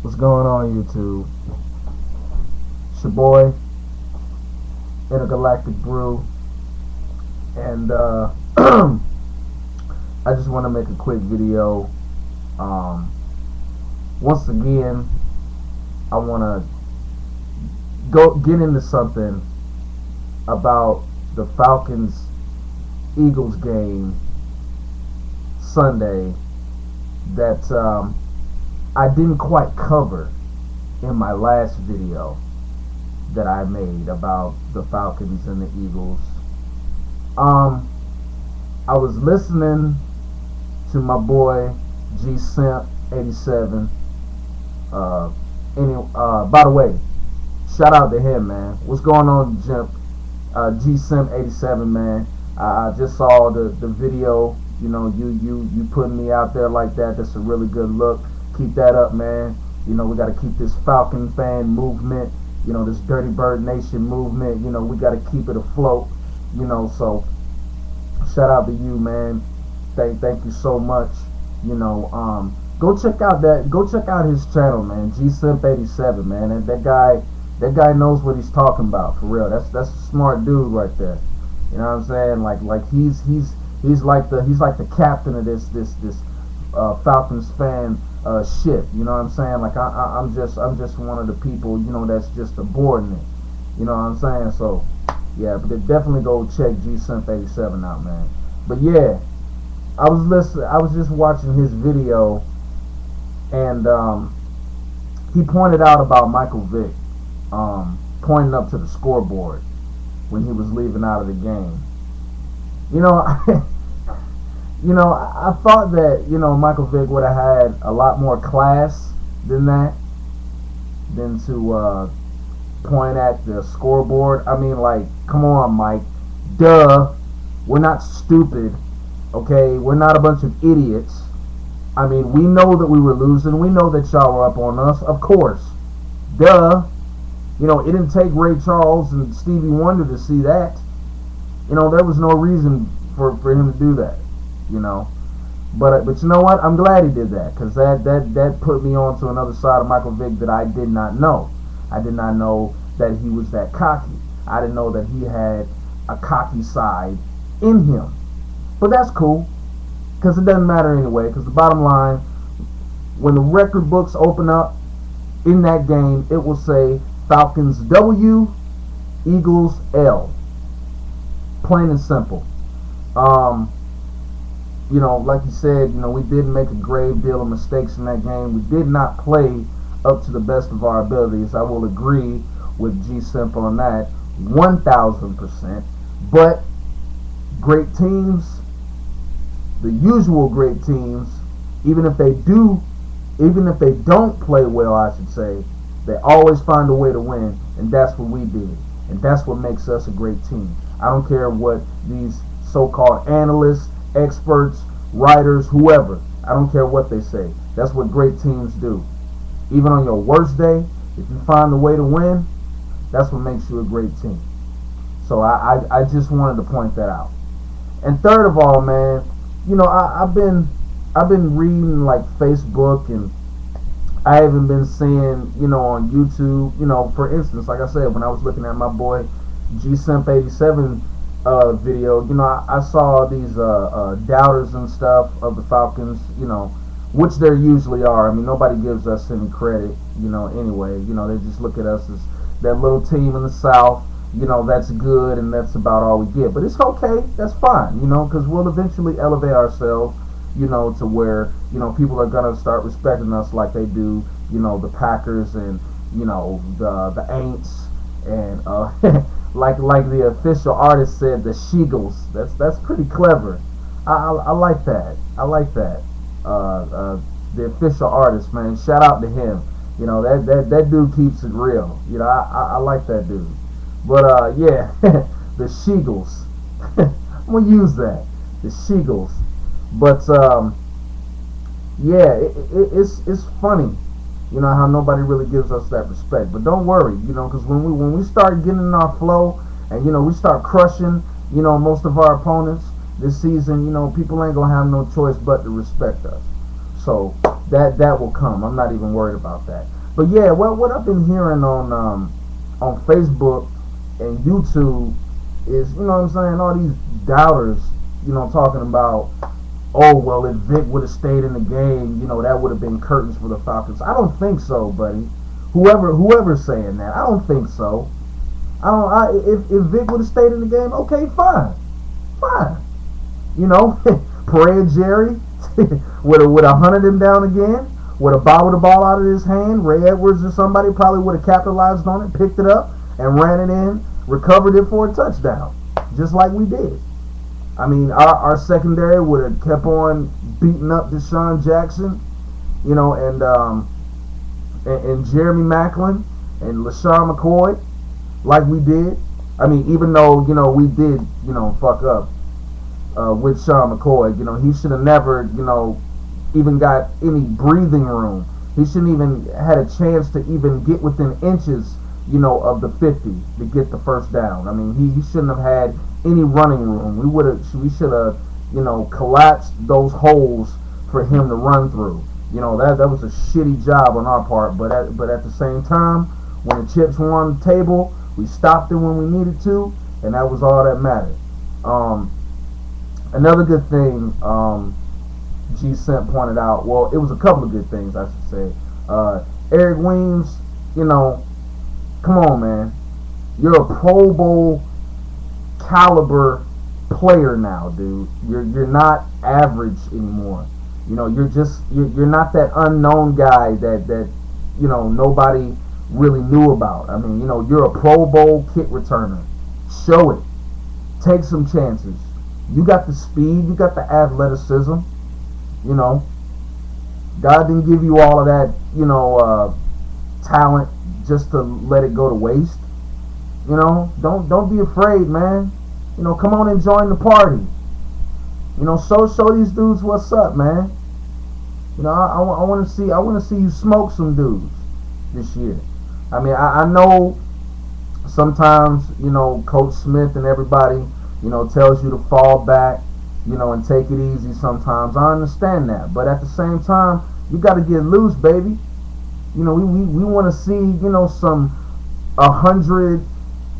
What's going on, YouTube? It's your boy, Intergalactic Brew, and I just want to make a quick video. Um, Once again, I want to go get into something about the Falcons-Eagles game Sunday that I didn't quite cover in my last video that I made about the Falcons and the Eagles. I was listening to my boy G Simp 87. By the way, shout out to him, man. What's going on, G Simp 87, man? I just saw the video. You know, you putting me out there like that. That's a really good look. Keep that up, man. You know, we got to keep this Falcon fan movement, you know, this Dirty Bird Nation movement, you know, we got to keep it afloat, you know, so shout out to you, man. Thank you so much. You know, go check out his channel, man. G Simp 87, man. And that guy knows what he's talking about, for real. That's a smart dude right there. You know what I'm saying? Like he's like the captain of this Falcons fan ship. You know what I'm saying? Like I'm just one of the people, you know, that's just aboard it. You know what I'm saying? So yeah, but definitely go check G Simp 87 out, man. But yeah, I was just watching his video, and he pointed out about Michael Vick pointing up to the scoreboard when he was leaving out of the game. You know, I thought that, you know, Michael Vick would have had a lot more class than that, than to point at the scoreboard. I mean, like, come on, Mike. Duh. We're not stupid, okay? We're not a bunch of idiots. I mean, we know that we were losing. We know that y'all were up on us, of course. Duh. You know, it didn't take Ray Charles and Stevie Wonder to see that. You know, there was no reason for him to do that. You know, but you know what? I'm glad he did that, because that put me on to another side of Michael Vick that I did not know. I did not know that he was that cocky. I didn't know that he had a cocky side in him. But that's cool, because it doesn't matter anyway. Because the bottom line, when the record books open up in that game, it will say Falcons W, Eagles L. Plain and simple. You know, like you said, you know, we did make a grave deal of mistakes in that game. We did not play up to the best of our abilities. I will agree with G Simp on that 1,000%. But great teams, the usual great teams, even if they don't play well, I should say, they always find a way to win, and that's what we did. And that's what makes us a great team. I don't care what these so-called analysts, experts, writers, whoever, I don't care what they say. That's what great teams do. Even on your worst day, if you find a way to win, that's what makes you a great team. So I just wanted to point that out. And third of all, man, you know, I've been reading like Facebook, and I haven't been seeing, you know, on YouTube, you know, for instance, like I said, when I was looking at my boy G Simp 87 video, you know, I saw these doubters and stuff of the Falcons, you know, which there usually are. I mean, nobody gives us any credit, you know, anyway. You know, they just look at us as that little team in the South, you know, that's good, and that's about all we get. But it's okay, that's fine, you know, because we'll eventually elevate ourselves, you know, to where, you know, people are going to start respecting us like they do, you know, the Packers and, you know, the Aints, and like the official artist said, the Sheagles. That's pretty clever. I like that. I like that. The official artist, man. Shout out to him. You know, that dude keeps it real. You know, I like that dude. But yeah, the Sheagles. I'm gonna use that. The Sheagles. But yeah, it's funny. You know how nobody really gives us that respect. But don't worry, you know, because when we start getting in our flow, and you know we start crushing, you know, most of our opponents this season, you know, people ain't gonna have no choice but to respect us. So that will come. I'm not even worried about that. But yeah, what I've been hearing on Facebook and YouTube is, you know what I'm saying, all these doubters, you know, talking about, oh well, if Vic would have stayed in the game, you know, that would have been curtains for the Falcons. I don't think so, buddy. Whoever's saying that, I don't think so. I don't. If Vic would have stayed in the game, okay, fine. You know, Pereira Jerry would have hunted him down again. Would have bobbled the ball out of his hand. Ray Edwards or somebody probably would have capitalized on it, picked it up, and ran it in, recovered it for a touchdown, just like we did. I mean, our secondary would have kept on beating up Deshaun Jackson, you know, and Jeremy Maclin and LaShawn McCoy, like we did. I mean, even though, you know, we did, you know, fuck up with Sean McCoy, you know, he should have never, you know, even got any breathing room. He shouldn't even had a chance to even get within inches, you know, of the 50 to get the first down. I mean, he shouldn't have had any running room. We should have, you know, collapsed those holes for him to run through. You know, that was a shitty job on our part. But at the same time, when the chips were on the table, we stopped it when we needed to, and that was all that mattered. Another good thing G Cent pointed out, well, it was a couple of good things, I should say. Eric Weems, you know, come on, man. You're a Pro Bowl caliber player now, dude. You're not average anymore. You know, you're not that unknown guy that you know, nobody really knew about. I mean, you know, you're a Pro Bowl kick returner. Show it. Take some chances. You got the speed, you got the athleticism. You know, God didn't give you all of that, you know, talent just to let it go to waste. You know, don't be afraid, man. You know, come on and join the party. You know, show these dudes what's up, man. You know, I want to see you smoke some dudes this year. I mean, I know sometimes, you know, Coach Smith and everybody, you know, tells you to fall back, you know, and take it easy sometimes. I understand that. But at the same time, you got to get loose, baby. You know, we want to see, you know, some 100,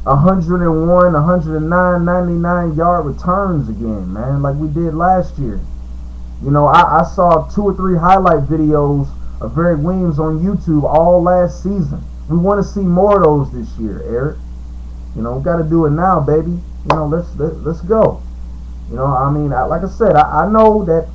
101, 109, 99-yard returns again, man, like we did last year. You know, I saw 2 or 3 highlight videos of Eric Weems on YouTube all last season. We want to see more of those this year, Eric. You know, we got to do it now, baby. You know, let's go. You know, I mean, like I said, I know that,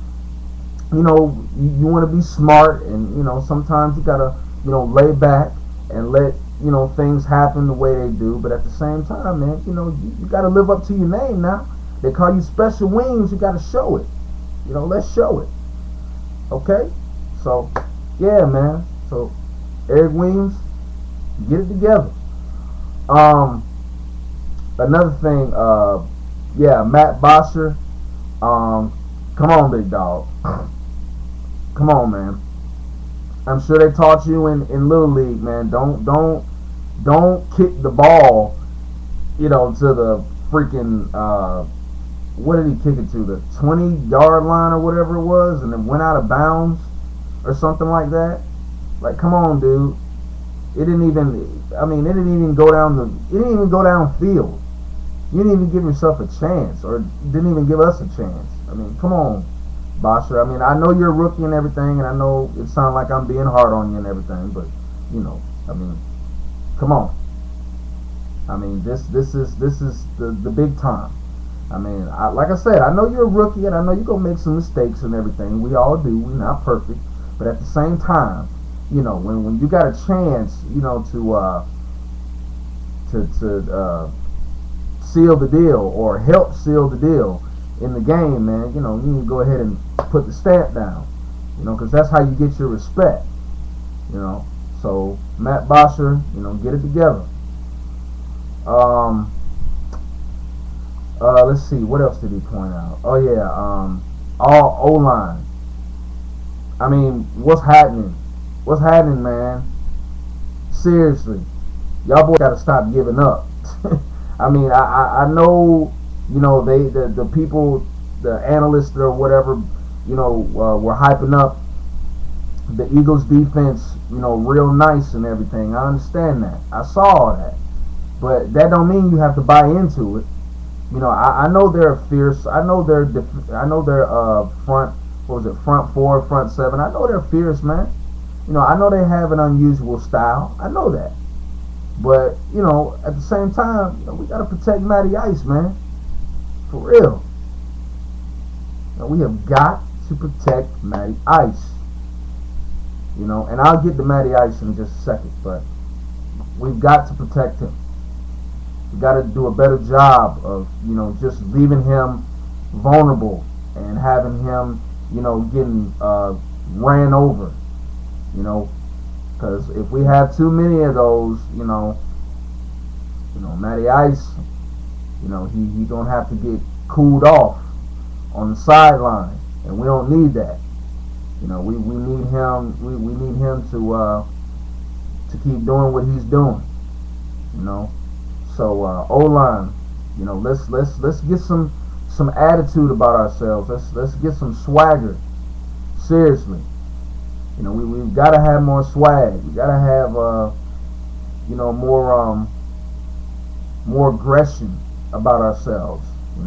you know, you want to be smart, and, you know, sometimes you got to, you know, lay back and let, you know, things happen the way they do. But at the same time, man, you know, you got to live up to your name now. They call you Special Wings. You got to show it. You know, let's show it. Okay? So, yeah, man. So, Eric Weems, get it together. Another thing, yeah, Matt Bosher. Come on, big dog. Come on, man. I'm sure they taught you in Little League, man. Don't kick the ball, you know, to the freaking what did he kick it to? The 20-yard line or whatever it was, and then went out of bounds or something like that. Like, come on, dude. It didn't even. I mean, it didn't even go down It didn't even go downfield. You didn't even give yourself a chance, or didn't even give us a chance. I mean, come on, Bosher. I mean, I know you're a rookie and everything, and I know it sounds like I'm being hard on you and everything, but you know, I mean, come on. I mean, this is the big time. I mean, like I said, I know you're a rookie, and I know you're gonna make some mistakes and everything. We all do. We're not perfect, but at the same time, you know, when you got a chance, you know, to seal the deal or help seal the deal in the game, man, you know, you need to go ahead and put the stamp down, you know, because that's how you get your respect, you know. So Matt Bosher, you know, get it together. Let's see, what else did he point out? Oh yeah, all O-line. I mean, what's happening? What's happening, man? Seriously, y'all boys gotta stop giving up. I mean, I know, you know, the people, the analysts or whatever, you know, were hyping up the Eagles defense, real nice and everything. I understand that. I saw all that. But that don't mean you have to buy into it. I know they're fierce. I know they're front. What was it? Front four, front seven. I know they're fierce, man. I know they have an unusual style. I know that. But at the same time, we gotta protect Matty Ice, man. For real. We have got to protect Matty Ice. And I'll get to Matty Ice in just a second, but we've got to protect him. We got to do a better job of, just leaving him vulnerable and having him, getting ran over. Because if we have too many of those, Matty Ice, he gonna have to get cooled off on the sideline, and we don't need that. We need him. We need him to keep doing what he's doing. So O-line, let's get some attitude about ourselves. Let's get some swagger. Seriously, we've got to have more swag. We got to have more aggression about ourselves. We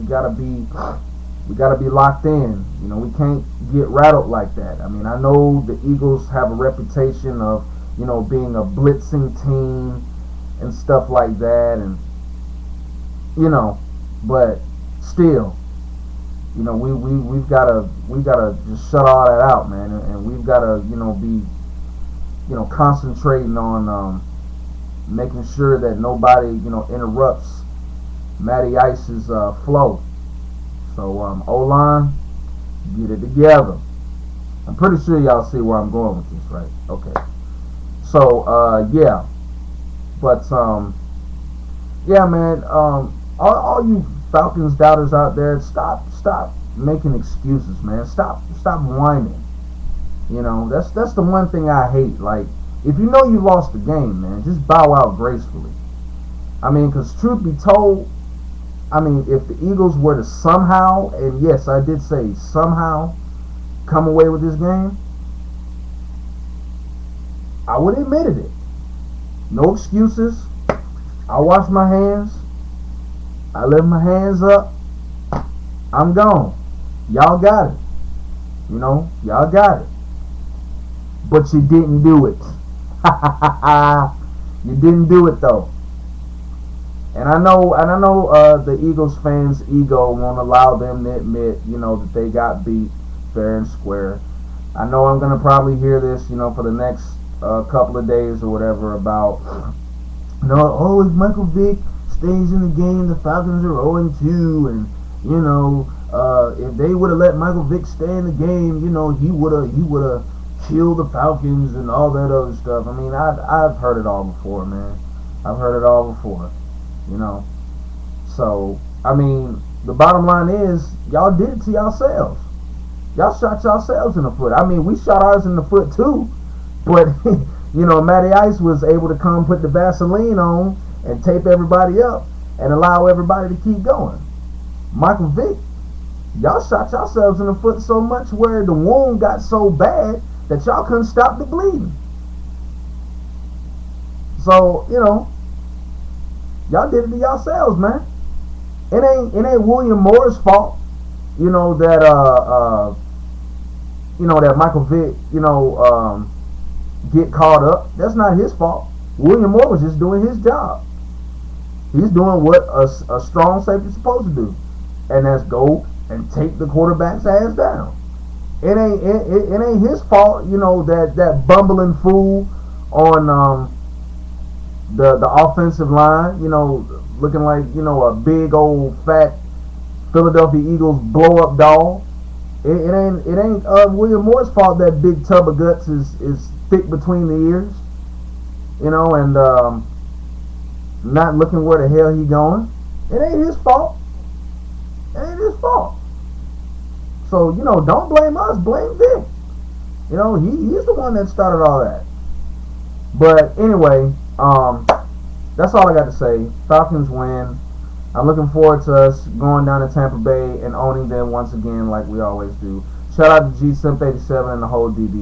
gotta be locked in. We can't get rattled like that. I mean, I know the Eagles have a reputation of being a blitzing team and stuff like that, and but still, we've gotta just shut all that out, man, and we've gotta be concentrating on making sure that nobody interrupts Matty Ice's flow. So O-line, get it together. I'm pretty sure y'all see where I'm going with this, right? Okay. So yeah. But yeah, man, all you Falcons doubters out there, stop making excuses, man. Stop whining. That's the one thing I hate. Like, if you know you lost the game, man, just bow out gracefully. I mean, because truth be told, if the Eagles were to somehow, and yes, I did say somehow, come away with this game, I would have admitted it. No excuses. I wash my hands. I lift my hands up. I'm gone. Y'all got it. Y'all got it. But you didn't do it. You didn't do it though. And I know the Eagles fans' ego won't allow them to admit, that they got beat fair and square. I know I'm gonna probably hear this, for the next couple of days or whatever about, if Michael Vick stays in the game, the Falcons are 0-2, and if they would have let Michael Vick stay in the game, he would have killed the Falcons and all that other stuff. I mean, I've heard it all before, man. I've heard it all before. So I mean, the bottom line is, y'all did it to yourselves. Y'all shot yourselves in the foot. I mean, we shot ours in the foot too, but Matty Ice was able to come put the Vaseline on and tape everybody up and allow everybody to keep going. Michael Vick, y'all shot yourselves in the foot so much where the wound got so bad that y'all couldn't stop the bleeding. So y'all did it to yourselves, man. It ain't William Moore's fault, that Michael Vick, get caught up. That's not his fault. William Moore was just doing his job. He's doing what a strong safety is supposed to do, and that's go and take the quarterback's ass down. It ain't his fault, that bumbling fool on the offensive line, looking like a big old fat Philadelphia Eagles blow up doll. It ain't William Moore's fault that big tub of guts is thick between the ears, and not looking where the hell he going. It ain't his fault. It ain't his fault. So don't blame us, blame Vic. He's the one that started all that. But anyway, that's all I got to say. Falcons win. I'm looking forward to us going down to Tampa Bay and owning them once again like we always do. Shout out to G Simp 87 and the whole DB.